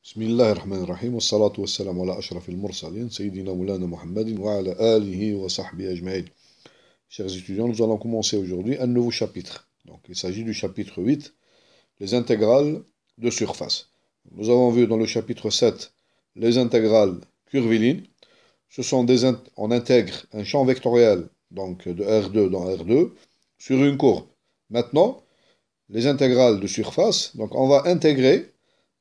بسم الله الرحمن الرحيم والصلاة والسلام على أشرف المرسلين سيدنا مولانا محمد وعلى آله وصحبه أجمعين. Chers étudiants, nous allons commencer aujourd'hui un nouveau chapitre. Donc, il s'agit du chapitre 8, les intégrales de surface. Nous avons vu dans le chapitre 7 les intégrales curvilignes. On intègre un champ vectoriel donc de R2 dans R2 sur une courbe. Maintenant, les intégrales de surface, donc on va intégrer.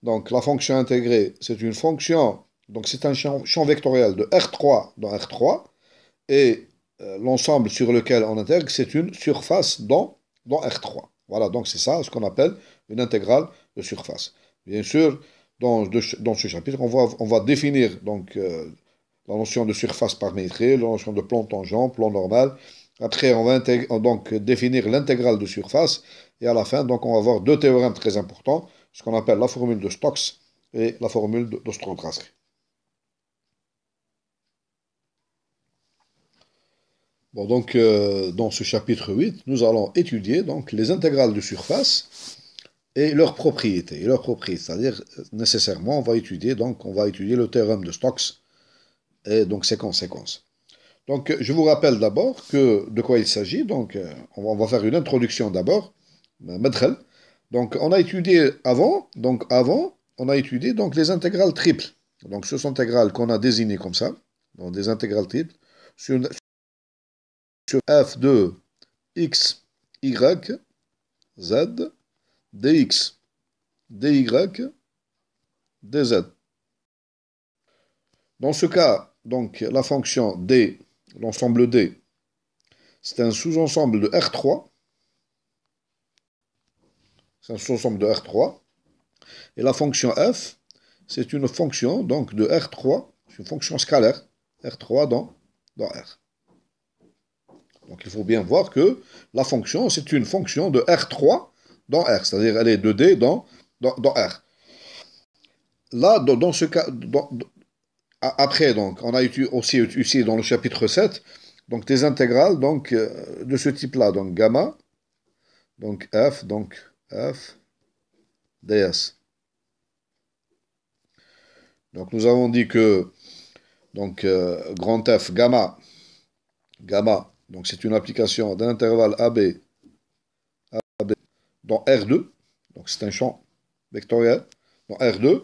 Donc la fonction intégrée, c'est une fonction, donc c'est un champ vectoriel de R3 dans R3, et l'ensemble sur lequel on intègre, c'est une surface dans R3. Voilà, donc c'est ça ce qu'on appelle une intégrale de surface. Bien sûr, dans ce chapitre, on va définir donc, la notion de surface paramétrée, la notion de plan tangent, plan normal. Après, on va donc définir l'intégrale de surface, et à la fin, donc, on va avoir deux théorèmes très importants, ce qu'on appelle la formule de Stokes et la formule d'Ostrowski. Bon, donc, dans ce chapitre 8, nous allons étudier donc, les intégrales de surface et leurs propriétés. C'est-à-dire, nécessairement, on va étudier le théorème de Stokes et donc ses conséquences. Donc, je vous rappelle d'abord de quoi il s'agit. Donc, on va faire une introduction d'abord, Medkhel. Donc, on a étudié on a étudié donc les intégrales triples. Donc, ce sont intégrales qu'on a désignées comme ça, donc des intégrales triples, sur f de x, y, z, dx, dy, dz. Dans ce cas, donc, la fonction d, l'ensemble d, c'est un sous-ensemble de R3. C'est un sous-ensemble de R3. Et la fonction f, c'est une fonction donc, de R3, c'est une fonction scalaire, R3 dans R. Donc il faut bien voir que la fonction, c'est une fonction de R3 dans R, c'est-à-dire elle est de D dans R. Là, dans ce cas, après, donc, on a aussi utilisé dans le chapitre 7, donc des intégrales donc, de ce type-là, donc gamma, donc f, ds. Donc nous avons dit que donc, grand F, gamma, donc c'est une application d'un intervalle AB dans R2, donc c'est un champ vectoriel dans R2,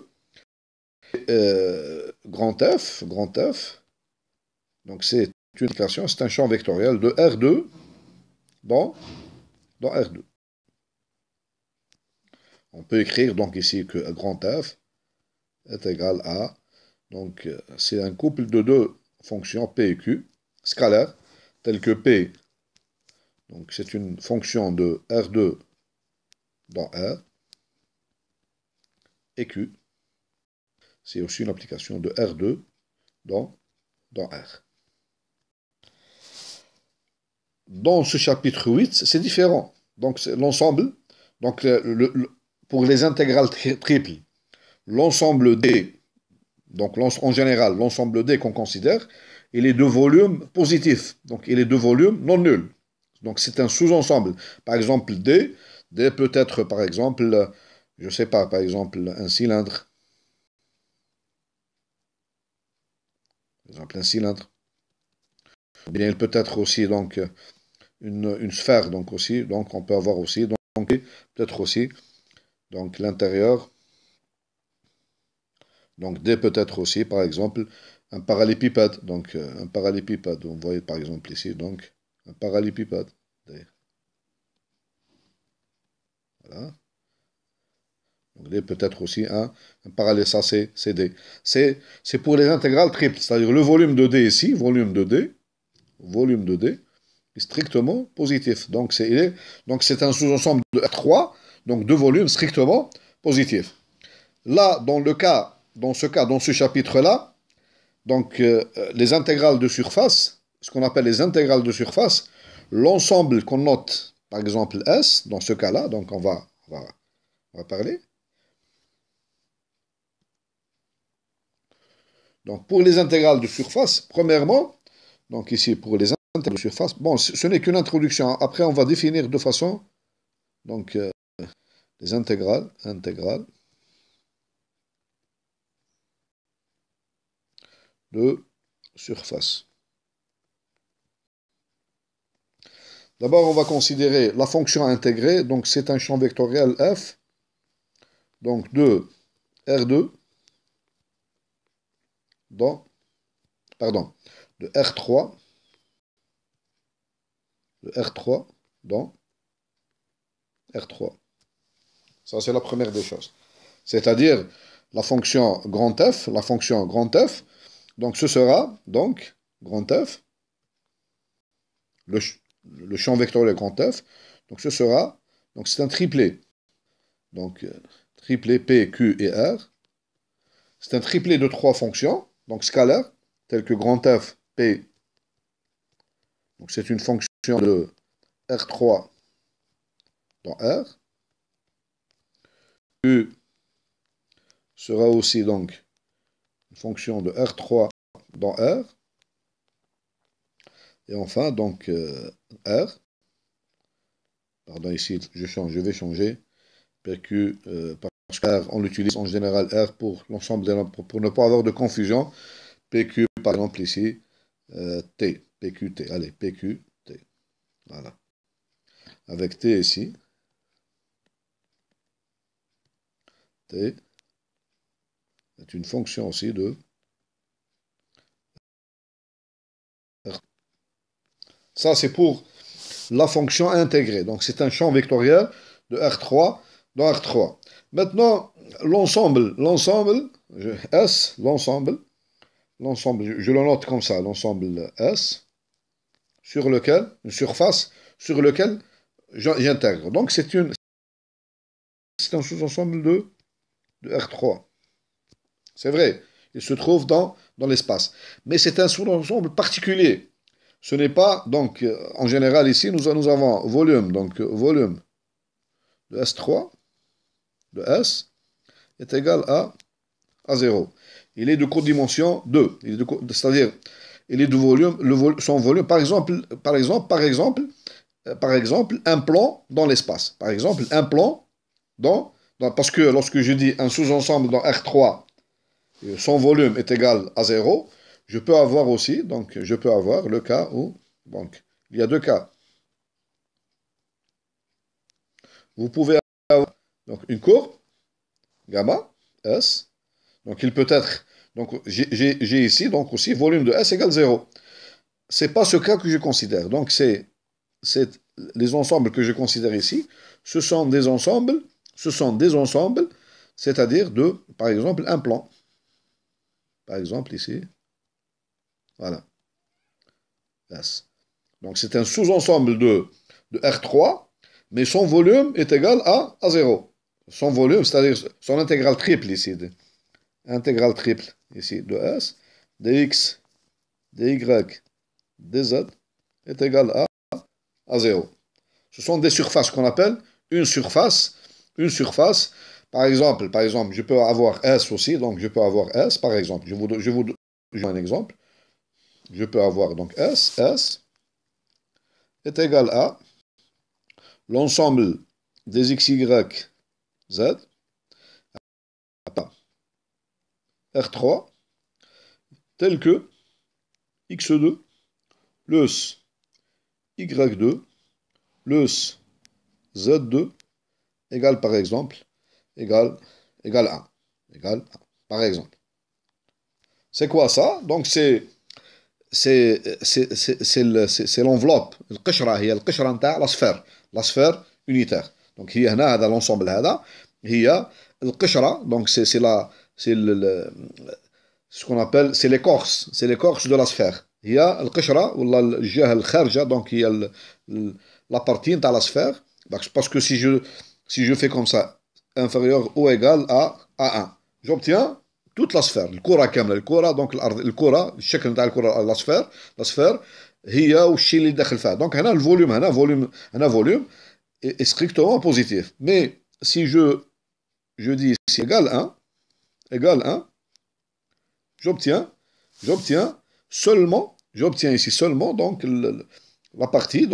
grand F, donc c'est une application, c'est un champ vectoriel de R2 dans R2. On peut écrire donc ici que grand F est égal à, donc c'est un couple de deux fonctions P et Q, scalaires, telles que P, donc c'est une fonction de R2 dans R, et Q, c'est aussi une application de R2 dans R. Dans ce chapitre 8, c'est différent. Donc l'ensemble, donc pour les intégrales triples, l'ensemble D, donc en général, l'ensemble D qu'on considère, il est de volume positif. Donc il est de volume non nul. Donc c'est un sous-ensemble. Par exemple, D peut être, par exemple, je ne sais pas, par exemple, un cylindre. Par exemple, un cylindre. Bien, il peut être aussi donc une sphère, donc on peut avoir aussi donc peut-être aussi donc l'intérieur. Donc D peut être aussi, par exemple, un parallépipède. Donc un parallépipède, vous voyez par exemple ici, donc un parallépipède. D. Voilà. Donc D peut être aussi un parallèle, ça c'est D. C'est pour les intégrales triples, c'est-à-dire le volume de D ici, volume de D, est strictement positif. Donc c'est un sous-ensemble de R3, donc de volume strictement positif. Là, dans ce chapitre-là, donc les intégrales de surface, ce qu'on appelle les intégrales de surface, l'ensemble qu'on note, par exemple S, dans ce cas-là, donc on va parler. Donc pour les intégrales de surface, premièrement, donc ici pour les intégrales de surface, bon, ce n'est qu'une introduction. Après, on va définir de façon, donc les intégrales de surface. D'abord, on va considérer la fonction intégrée. Donc, c'est un champ vectoriel F. Donc, de R2 dans, pardon, de R3 dans R3. Ça, c'est la première des choses. C'est-à-dire la fonction grand F, donc ce sera, donc, grand F, le champ vectoriel grand F, donc ce sera, donc c'est un triplet. Donc, triplet P, Q et R. C'est un triplet de trois fonctions, donc scalaires, telles que grand F, P. Donc, c'est une fonction de R3 dans R. Q sera aussi donc une fonction de R3 dans R. Et enfin, donc, R. Pardon, ici, je vais changer. PQ, parce que R, on l'utilise en général R pour l'ensemble pour ne pas avoir de confusion. PQ, par exemple, ici, T. PQT. Allez, PQT. Voilà. Avec T ici. T est une fonction aussi de R. Ça, c'est pour la fonction intégrée. Donc, c'est un champ vectoriel de R3 dans R3. Maintenant, l'ensemble, S, l'ensemble, je le note comme ça, l'ensemble S, sur lequel, une surface sur lequel j'intègre. Donc, c'est un sous-ensemble de R3. C'est vrai, il se trouve dans l'espace. Mais c'est un sous-ensemble particulier. Ce n'est pas, donc, en général, ici, nous avons volume, donc volume de S3, de S, est égal à 0. Il est de codimension 2. C'est-à-dire, il est de volume, son volume, par exemple, un plan dans l'espace. Par exemple, un plan parce que lorsque je dis un sous-ensemble dans R3, son volume est égal à 0, je peux avoir aussi, donc je peux avoir le cas où, donc, il y a deux cas. Vous pouvez avoir donc, une courbe, gamma, S, donc il peut être, donc j'ai ici, donc aussi, volume de S égale 0. Ce n'est pas ce cas que je considère. Donc les ensembles que je considère ici, ce sont des ensembles, c'est-à-dire par exemple, un plan. Par exemple, ici, voilà, S. Donc, c'est un sous-ensemble de R3, mais son volume est égal à 0. Son volume, c'est-à-dire son intégrale triple ici, intégrale triple ici de S, dx, dy, dz est égal à 0. Ce sont des surfaces qu'on appelle une surface. Par exemple, je peux avoir S aussi, donc je peux avoir S, par exemple. Je vous donne un exemple. Je peux avoir donc S est égal à l'ensemble des xy, z, R3, tel que x2 plus y2 plus z2 égale par exemple, égale 1. Par exemple. C'est quoi ça? Donc c'est l'enveloppe. القشرة هي القشرة نتاع la sphère unitaire. Donc هي هنا هذا l'ensemble هذا هي القشرة. Donc c'est ce qu'on appelle c'est l'écorce de la sphère. هي القشرة ولا الجهة الخارجة. Donc هي la partie نتاع la sphère. Parce que si je fais comme ça, inférieur ou égal à 1, j'obtiens toute la sphère. الكرة كاملة. الكرة donc الكرة الشكل نتاع الكرة la sphère هي والشيء اللي داخل فيها. Donc هنا الفوليوم هنا فوليوم est strictement positif. Mais si je dis ici égal 1, j'obtiens ici seulement donc la partie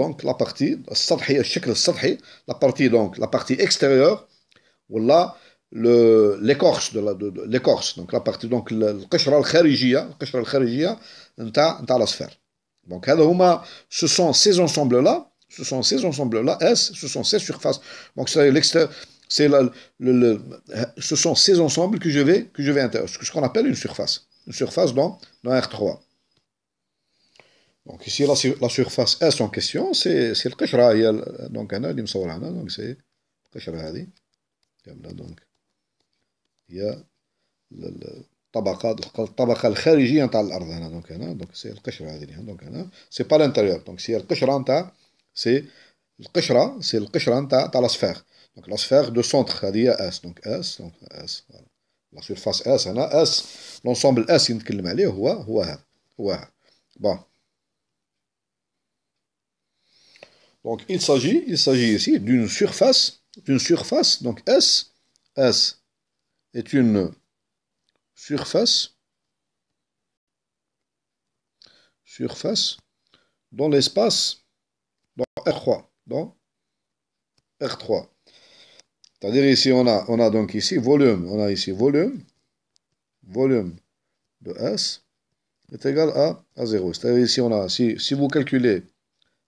السطحي الشكل السطحي, la partie extérieure ولا l'écorce l'écorce, donc la partie, donc القشرة الخارجية نتاع la sphère. Donc ce sont ces ensembles-là, S, ce sont ces surfaces. Donc c'est ce sont ces ensembles que je vais intégrer, ce qu'on appelle une surface dans R3. Donc ici la surface S en question, c'est القشرة هي donc هنا اللي مصور هنا donc c'est القشرة هذه donc هي الطبقة الخارجية نتاع الأرض هنا donc سي القشرة هذه donc هنا سي با لانتيريور donc سي القشرة نتاع سي القشرة نتاع لا سفير donc la sphère de centre هذه هي S donc S voilà la surface S هنا S l'ensemble S اللي نتكلم عليه هو هذا bon donc il s'agit ici d'une surface donc S est une surface dans l'espace dans R3. C'est-à-dire ici on a donc ici volume, volume de S est égal à 0. C'est-à-dire ici on a si vous calculez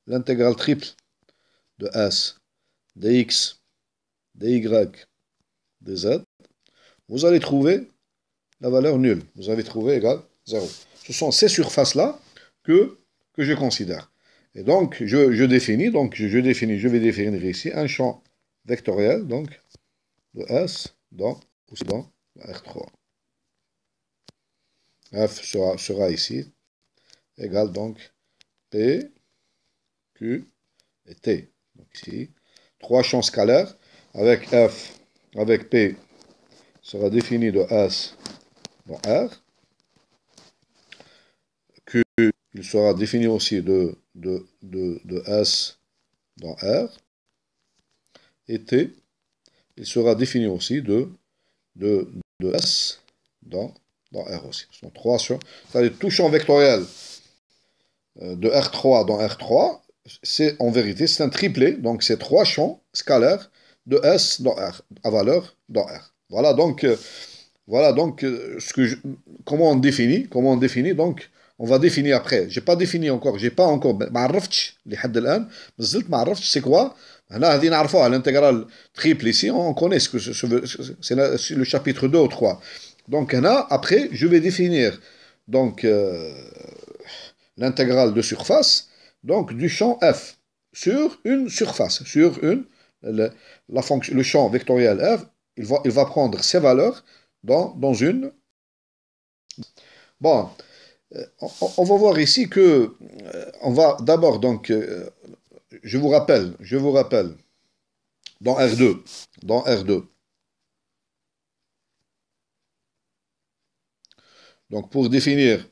l'intégrale triple de S dx, dy, dz, vous allez trouver la valeur nulle. Vous allez trouver égal 0. Ce sont ces surfaces-là que je considère. Et donc, je vais définir ici un champ vectoriel, donc, de S dans R3. F sera ici, égal donc P, Q et T. Donc ici, trois champs scalaires, avec F, avec P, sera défini de S dans R. Q, il sera défini aussi de S dans R. Et T, il sera défini aussi de S dans R aussi. Ce sont trois champs. C'est-à-dire tout champ vectoriel de R3 dans R3, c'est en vérité, c'est un triplet. Donc c'est trois champs scalaires de S dans R, à valeur dans R. Voilà donc comment on définit. Donc on va définir après. J'ai pas encore ما عرفتش لحد الآن مازلت ما عرفتش c'est quoi. هنا هذه نعرفوها l'intégrale triple ici on connaît ce que c'est le chapitre 2 ou 3. Donc هنا après je vais définir donc l'intégrale de surface donc du champ F sur une surface le champ vectoriel F il va prendre ses valeurs dans une. Bon, on va voir ici que on va d'abord donc je vous rappelle dans R2 donc pour définir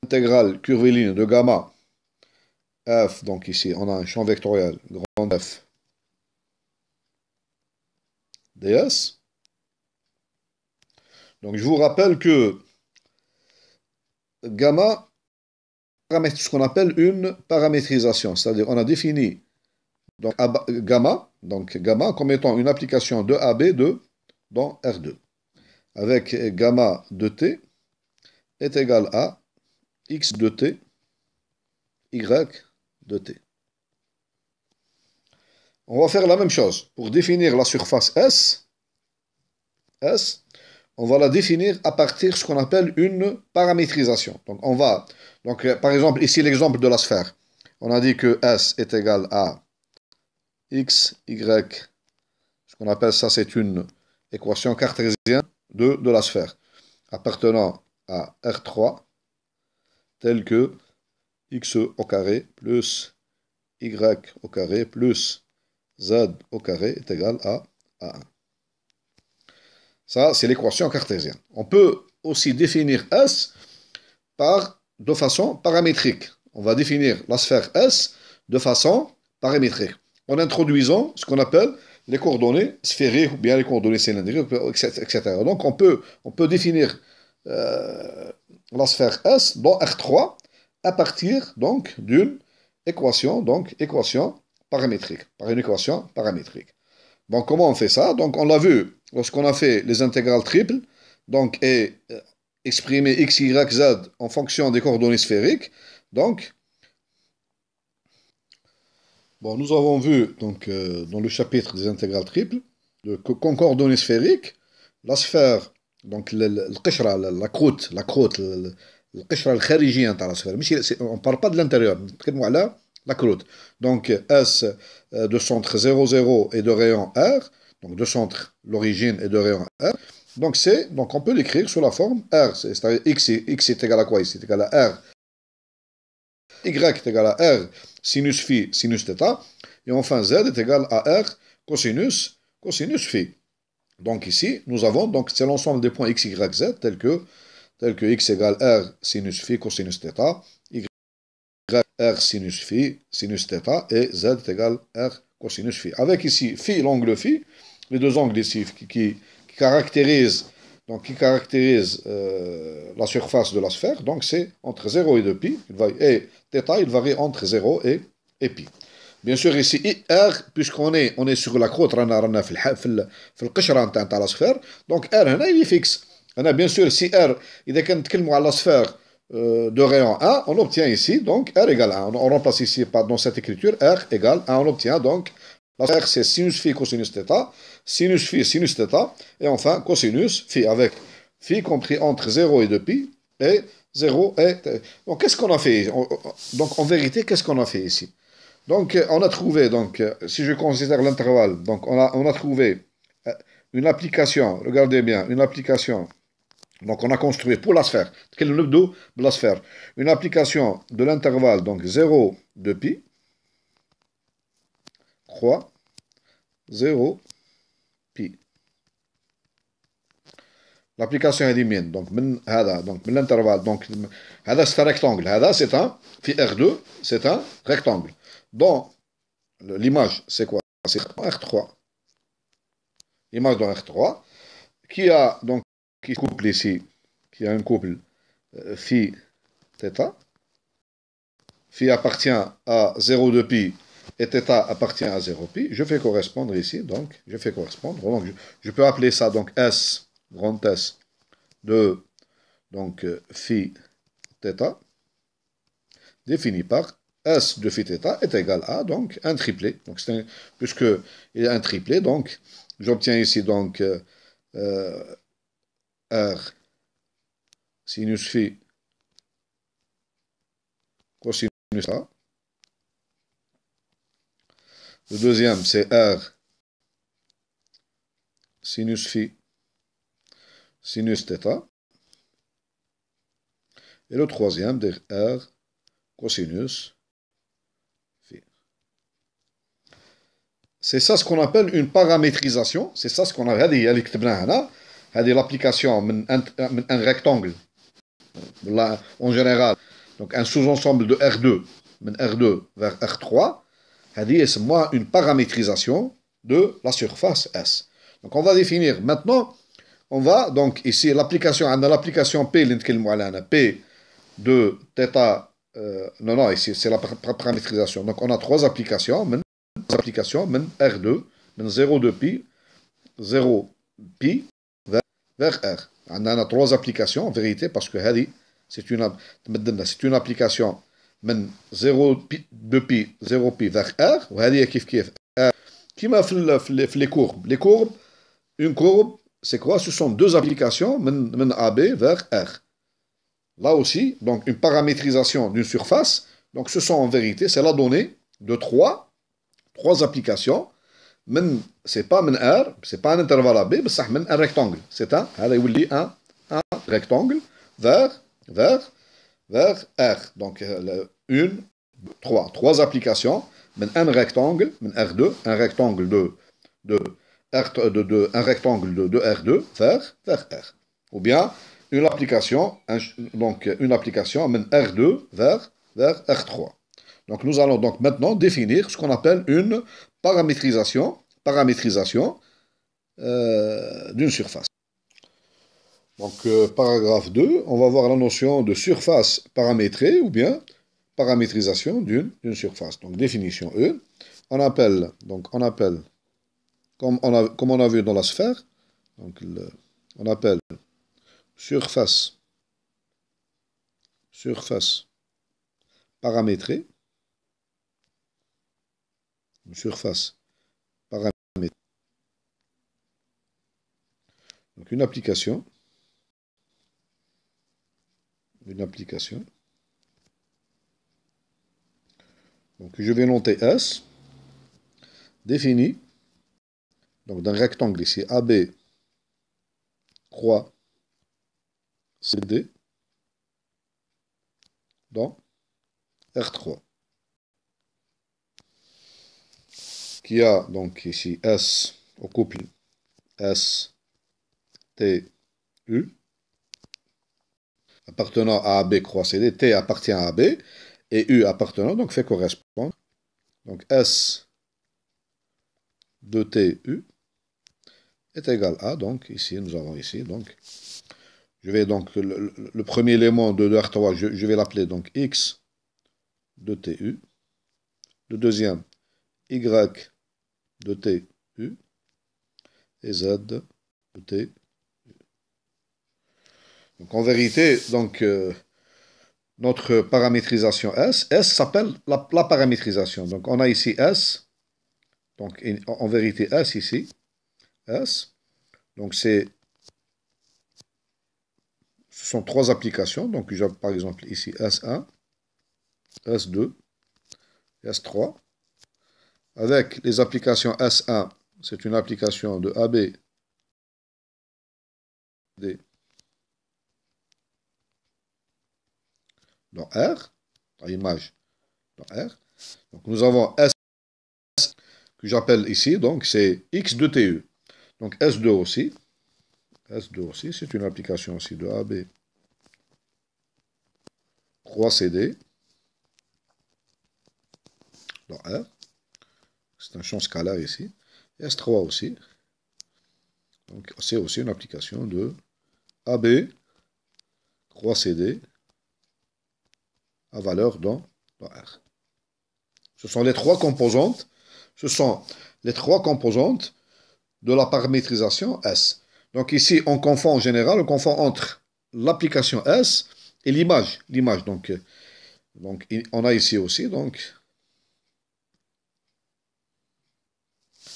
l'intégrale curviligne de gamma F, donc ici on a un champ vectoriel grand F ds. Donc je vous rappelle que gamma ce qu'on appelle une paramétrisation, c'est-à-dire on a défini donc gamma comme étant une application de AB dans R2 avec gamma de T est égal à x de T y de T. On va faire la même chose pour définir la surface S, on va la définir à partir de ce qu'on appelle une paramétrisation. Donc par exemple, ici l'exemple de la sphère. On a dit que S est égal à x, y, ce qu'on appelle ça, c'est une équation cartésienne de la sphère, appartenant à R3, telle que x au carré plus y au carré plus z au carré est égal à 1. Ça, c'est l'équation cartésienne. On peut aussi définir S de façon paramétrique. On va définir la sphère S de façon paramétrique, en introduisant ce qu'on appelle les coordonnées sphériques ou bien les coordonnées cylindriques, etc. Donc, on peut définir la sphère S dans R3 à partir donc d'une équation paramétrique, par une équation paramétrique. Donc, comment on fait ça? Donc, on l'a vu lorsqu'on a fait les intégrales triples, donc, et exprimer x, y, z en fonction des coordonnées sphériques, donc, bon, nous avons vu, donc, dans le chapitre des intégrales triples, qu'en coordonnées sphériques, la sphère, donc, la croûte, القشرة الخارجية نتاع la sphère. On ne parle pas de l'intérieur, نتكلموا على la croûte. Donc, S de centre 0, 0 et de rayon R, donc de centre l'origine et de rayon R. Donc on peut l'écrire sous la forme R, c'est-à-dire X est égal à quoi? X est égal à R. Y est égal à R sinus phi, sinus θ. Et enfin Z est égal à R cosinus phi. Donc ici, nous avons, donc c'est l'ensemble des points X, Y, Z, tels que X égale R sinus phi cosinus θ, Y R sinus phi, sinus θ, et Z est égal R cosinus phi. Avec ici phi, l'angle phi, les deux angles ici qui caractérisent la surface de la sphère, donc c'est entre 0 et 2pi, et θ, il varie entre 0 et pi. Bien sûr, ici, R, puisqu'on est sur la croûte, on في القشرة نتاع la sphère, donc R, il est fixe. Bien sûr, si R, إذا كان نتكلموا على la sphère de rayon 1, on obtient ici, donc R égale 1. On remplace ici, dans cette écriture, R égale 1. On obtient donc, la sphère c'est sinus phi cosinus θ, sinus phi sinus θ, et enfin cosinus phi, avec phi compris entre 0 et 2pi, et 0 et... Donc qu'est-ce qu'on a fait? Donc en vérité, qu'est-ce qu'on a fait ici? Donc on a trouvé, donc si je considère l'intervalle, donc on a trouvé une application, regardez bien, une application. Donc on a construit pour la sphère, quel est le nœud de la sphère? Une application de l'intervalle, donc 0 de pi, croix, 0 pi. L'application est mienne, donc من l'intervalle, donc c'est un rectangle, c'est un, phi R2, c'est un rectangle. Dans l'image, c'est quoi? C'est R3. L'image dans R3, qui a donc qui couple ici, qui a un couple phi θ. Phi appartient à 0,2 pi et θ appartient à 0 pi. Je fais correspondre ici, donc je fais correspondre. Donc, je peux appeler ça donc S, grand S, de donc phi θ, défini par S de phi θ est égal à donc un triplé. Donc puisque il y a un triplé, donc j'obtiens ici donc R sinus phi cosinus θ. Le deuxième, c'est R sinus phi sinus θ. Et le troisième, c'est R cosinus phi. C'est ça ce qu'on appelle une paramétrisation. C'est ça ce qu'on a dit. L'application un rectangle. Là, en général, donc un sous-ensemble de R2, R2 vers R3, c'est moi une paramétrisation de la surface S. Donc on va définir maintenant, on va donc ici l'application, on a l'application P, P de θ, non, ici c'est la paramétrisation. Donc on a trois applications, R2, 0,2 pi, 0 pi vers R. On a trois applications en vérité parce que c'est une application من 0,2 pi 0 pi vers R وهذه كيف R كيما في les courbes. Les courbes, une courbe, c'est quoi? Ce sont deux applications من AB vers R. Là aussi, donc une paramétrisation d'une surface. Donc ce sont en vérité, c'est la donnée de trois applications. C'est pas R, c'est pas un intervalle AB, mais c'est un rectangle. C'est un rectangle vers R. Donc trois applications, un rectangle, R2, un rectangle un rectangle de R2 vers R. Ou bien une application, une application R2 vers R3. Donc nous allons donc maintenant définir ce qu'on appelle une paramétrisation d'une surface. Donc paragraphe 2, on va voir la notion de surface paramétrée ou bien paramétrisation d'une surface. Donc définition E, on appelle comme on a vu dans la sphère, Donc, on appelle surface paramétrée, surface paramétrée. Donc, une application. Donc, je vais noter S, défini, donc d'un rectangle ici, AB, croix, CD, dans R3, qui a donc ici S au couple S, T, U, appartenant à AB, croix, CD, T appartient à AB, et U appartenant, donc fait correspondre. Donc S de T, U est égal à, donc ici, nous avons ici, donc, je vais donc, le premier élément de R3, je vais l'appeler donc X de TU. Le deuxième, Y de TU. Et Z de TU. Donc en vérité, donc, notre paramétrisation S s'appelle la paramétrisation. Donc on a ici S, donc en vérité S ici, S, donc ce sont trois applications, donc j'ai par exemple ici S1, S2, S3, avec les applications S1, c'est une application de AB, D, dans R, dans l'image, dans R. Donc nous avons S que j'appelle ici, donc c'est X de TU. Donc S2 aussi, c'est une application aussi de AB, croix CD, dans R. C'est un champ scalaire ici. S3 aussi. Donc c'est aussi une application de AB, croix CD, à valeur dans R. Ce sont les trois composantes. Ce sont les trois composantes de la paramétrisation S. Donc ici, on confond en général, on confond entre l'application S et l'image. Donc, on a ici aussi, donc,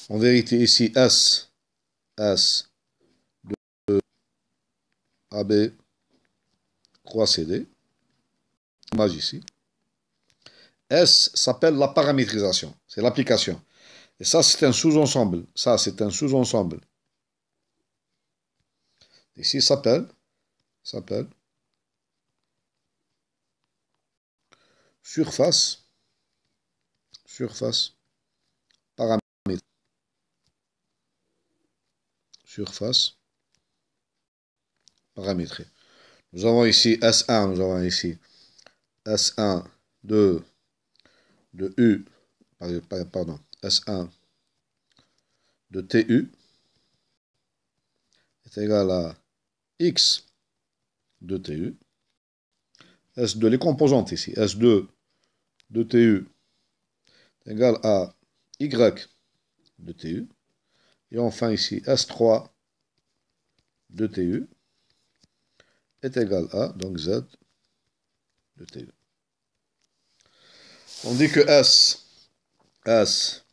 en vérité, ici, S, de AB, croix CD, image ici. S s'appelle la paramétrisation, c'est l'application. Et ça, c'est un sous-ensemble. Ça, c'est un sous-ensemble. Ici, s'appelle surface paramétrée. Surface paramétrée. Nous avons ici S1, nous avons ici S1 de U, pardon, S1 de TU est égal à X de TU. S2, les composantes ici, S2 de TU est égal à Y de TU. Et enfin ici, S3 de TU est égal à, donc Z de TU. On dit que S,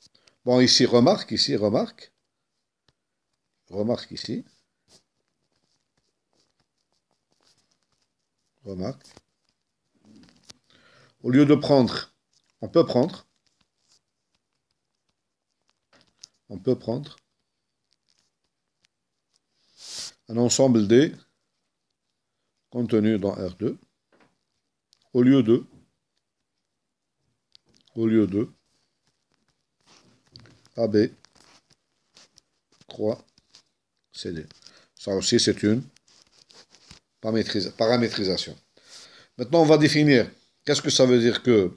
bon ici, remarque ici, remarque ici, remarque. Au lieu de prendre, on peut prendre un ensemble D contenu dans R2 au lieu de AB, croix, CD. Ça aussi, c'est une paramétrisation. Maintenant, on va définir qu'est-ce que ça veut dire que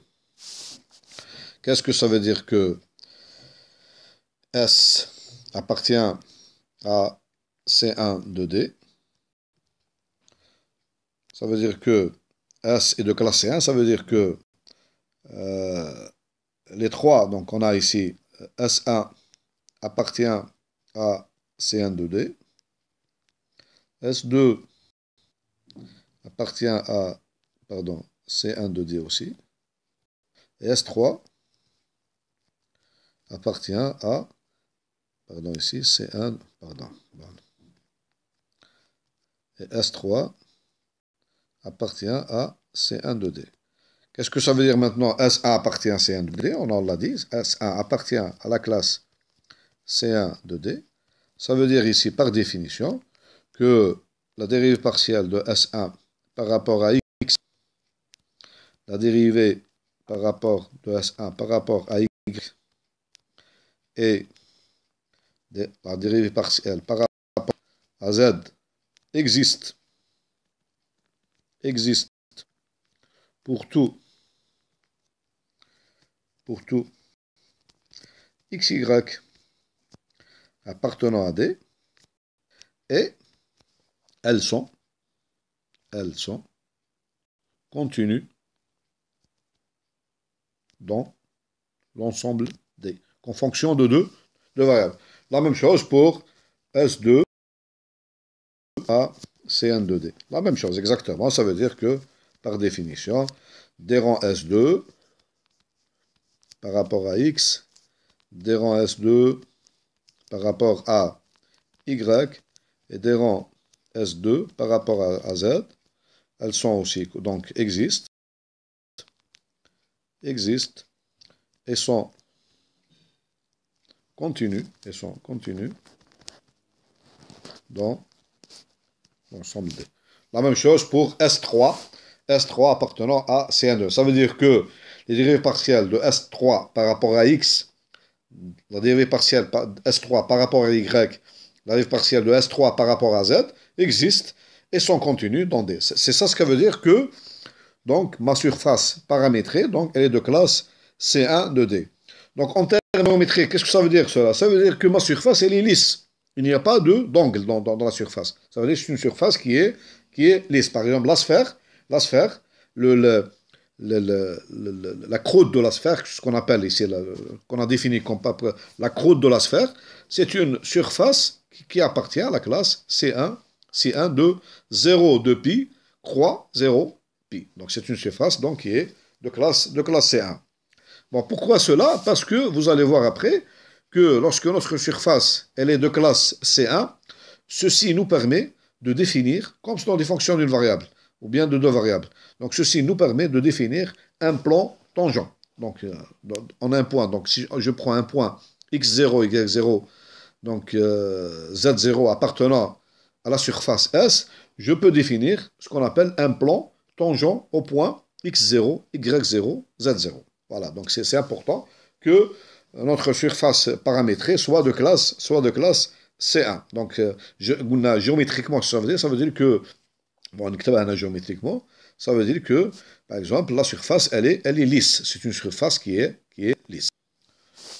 S appartient à C1 de D. Ça veut dire que S est de classe C1, ça veut dire que les trois, donc on a ici S1 appartient à C1 de D. S2 appartient à, pardon, C1 de D aussi. Et S3 appartient à, pardon, ici, C1, pardon. Et S3 appartient à C1 de D. Qu'est-ce que ça veut dire maintenant? S1 appartient à C1 de D, on en l'a dit. S1 appartient à la classe C1 de D. Ça veut dire ici, par définition, que la dérivée partielle de S1 par rapport à X, la dérivée par rapport de S1 par rapport à Y et la dérivée partielle par rapport à Z existe pour tout XY appartenant à D, et elles sont continues dans l'ensemble D, en fonction de deux variables. La même chose pour S2 à C1 de D. La même chose, exactement. Ça veut dire que, par définition, des rangs S2 par rapport à X, des rangs S2 par rapport à Y, et des rangs S2 par rapport à Z, elles sont aussi, donc, existent et sont continues dans l'ensemble D. La même chose pour S3 appartenant à C1,2. Ça veut dire que les dérivées partielles de S3 par rapport à X, la dérivée partielle S3 par rapport à Y, la dérivée partielle de S3 par rapport à Z existent et sont continues dans D. C'est ça ce que veut dire que donc ma surface paramétrée, donc elle est de classe C1 de D. Donc en termes géométriques, qu'est-ce que ça veut dire cela? Ça veut dire que ma surface elle est lisse. Il n'y a pas d'angle dans la surface. Ça veut dire que c'est une surface qui est lisse. Par exemple, la sphère, la croûte de la sphère, ce qu'on appelle ici, qu'on a défini comme la croûte de la sphère, c'est une surface qui appartient à la classe C1 de 0 de pi, croix 0, pi. Donc c'est une surface donc, qui est de classe C1. Bon, pourquoi cela? Parce que vous allez voir après que lorsque notre surface elle est de classe C1, ceci nous permet de définir, comme dans les fonctions d'une variable, ou bien de deux variables. Donc ceci nous permet de définir un plan tangent. Donc on a un point, donc si je prends un point x0, y0, donc z0 appartenant à la surface S, je peux définir ce qu'on appelle un plan tangent au point x0, y0, z0. Voilà, donc c'est important que notre surface paramétrée soit de classe C1. Donc, géométriquement, ça veut dire que, bon, géométriquement, ça veut dire que, par exemple, la surface, elle est lisse. C'est une surface qui est lisse.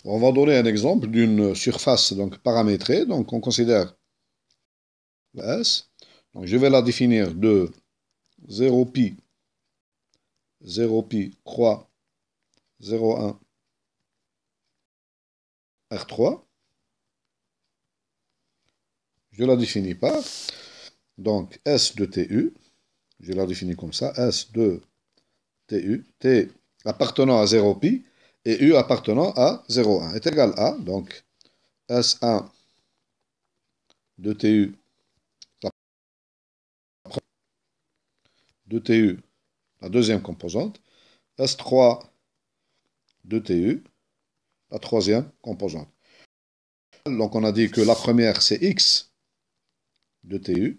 On va donner un exemple d'une surface donc, paramétrée. Donc, on considère la S. Donc, je vais la définir de 0 pi croix 0,1 R3. Je ne la définis pas. Donc, S de TU, je la définis comme ça, S de TU, T appartenant à 0 pi, et U appartenant à 0,1 est égal à, donc, S1 de TU, la deuxième composante, S3 de TU, la troisième composante. Donc, on a dit que la première, c'est X de TU,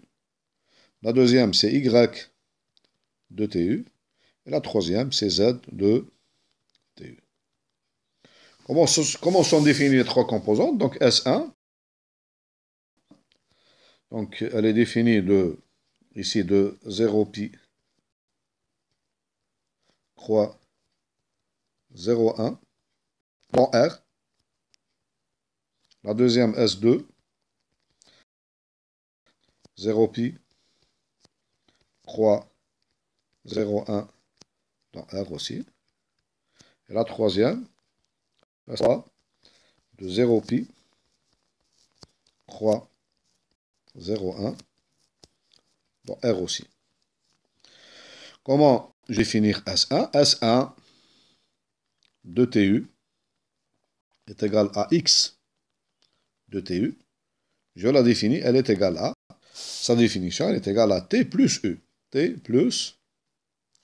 la deuxième, c'est Y de TU, et la troisième, c'est Z de TU. Comment sont définies les trois composantes? Donc S1, donc elle est définie ici de 0 pi croix 0,1 dans R. La deuxième S2, 0 pi croix 0,1 dans R aussi. Et la troisième, S3 de 0 pi croix 0,1 dans R aussi. Comment je vais définir S1? S1 de TU est égal à X de TU. Je la définis, elle est égale à, sa définition, elle est égale à T plus U. T plus,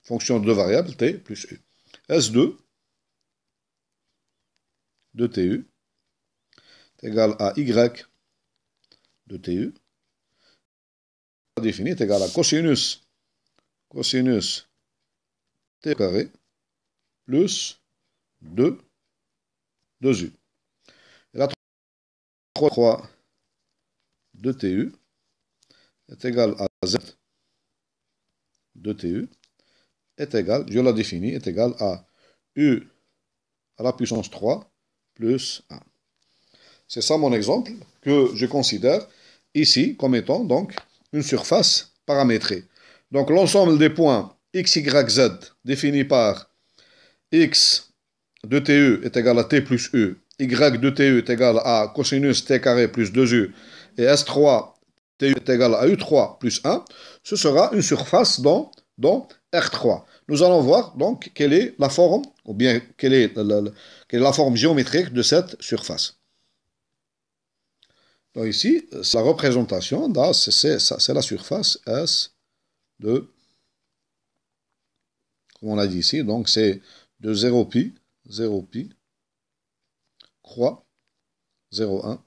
fonction de deux variables, T plus U. S2 de TU est égal à Y de TU. La définie est égale à cosinus T au carré plus 2 U. Et la 3 de TU est égal à Z de TU est égal, je la définis, est égal à U à la puissance 3 plus 1. C'est ça mon exemple que je considère ici comme étant donc une surface paramétrée. Donc l'ensemble des points x, y, z définis par x de TU est égal à t plus u, y de TU est égal à cosinus t carré plus 2u, et S3 TU est égal à U3 plus 1, ce sera une surface dans R3. Nous allons voir donc quelle est la forme, ou bien quelle est la forme géométrique de cette surface. Donc ici, c'est la représentation, c'est la surface S de, comme on a dit ici, donc c'est de 0 pi, croix, 0,1.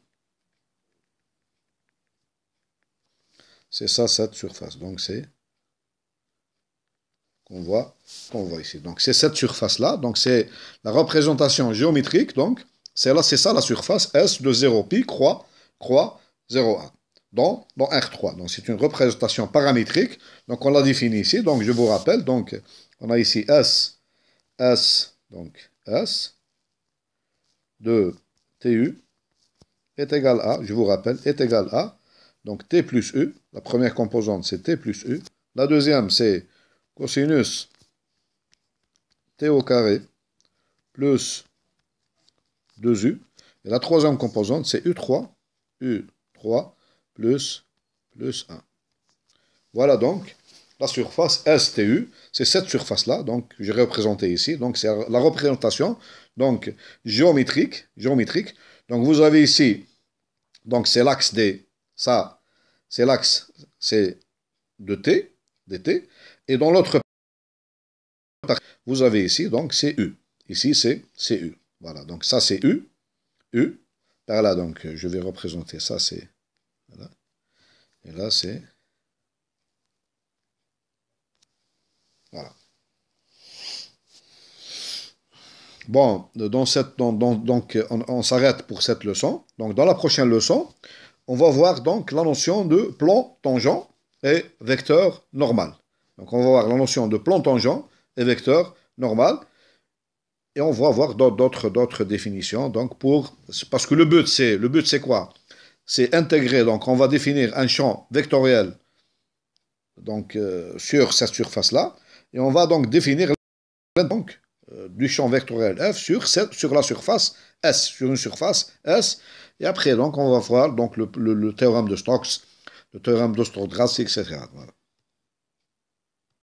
C'est ça, cette surface. Donc c'est qu'on voit ici. Donc c'est cette surface-là. Donc c'est la représentation géométrique. Donc c'est ça la surface S de 0 pi, croix 0,1. Dans R3. Donc c'est une représentation paramétrique. Donc on l'a définie ici. Donc je vous rappelle. Donc on a ici S de TU est égal à, je vous rappelle, est égal à, donc T plus U, la première composante c'est T plus U, la deuxième c'est cosinus T au carré plus 2U, et la troisième composante c'est U3 plus 1. Voilà donc la surface STU, c'est cette surface-là, donc j'ai représenté ici, donc c'est la représentation donc géométrique. Donc vous avez ici, donc c'est l'axe ça, c'est l'axe de T, et dans l'autre partie, vous avez ici, donc c'est U. Ici c'est U. Voilà, donc ça c'est U. Par là, donc je vais représenter ça, c'est, voilà. Et là c'est, voilà. Bon, donc on s'arrête pour cette leçon. Donc dans la prochaine leçon, on va voir donc la notion de plan tangent et vecteur normal. Donc on va voir la notion de plan tangent et vecteur normal. Et on va voir d'autres définitions. Donc parce que le but c'est quoi? C'est intégrer, donc on va définir un champ vectoriel donc, sur cette surface-là. Et on va donc définir donc, du champ vectoriel F sur la surface S, sur une surface S. Et après, donc, on va voir donc, le théorème de Stokes, le théorème d'Ostrogradski, etc. Voilà.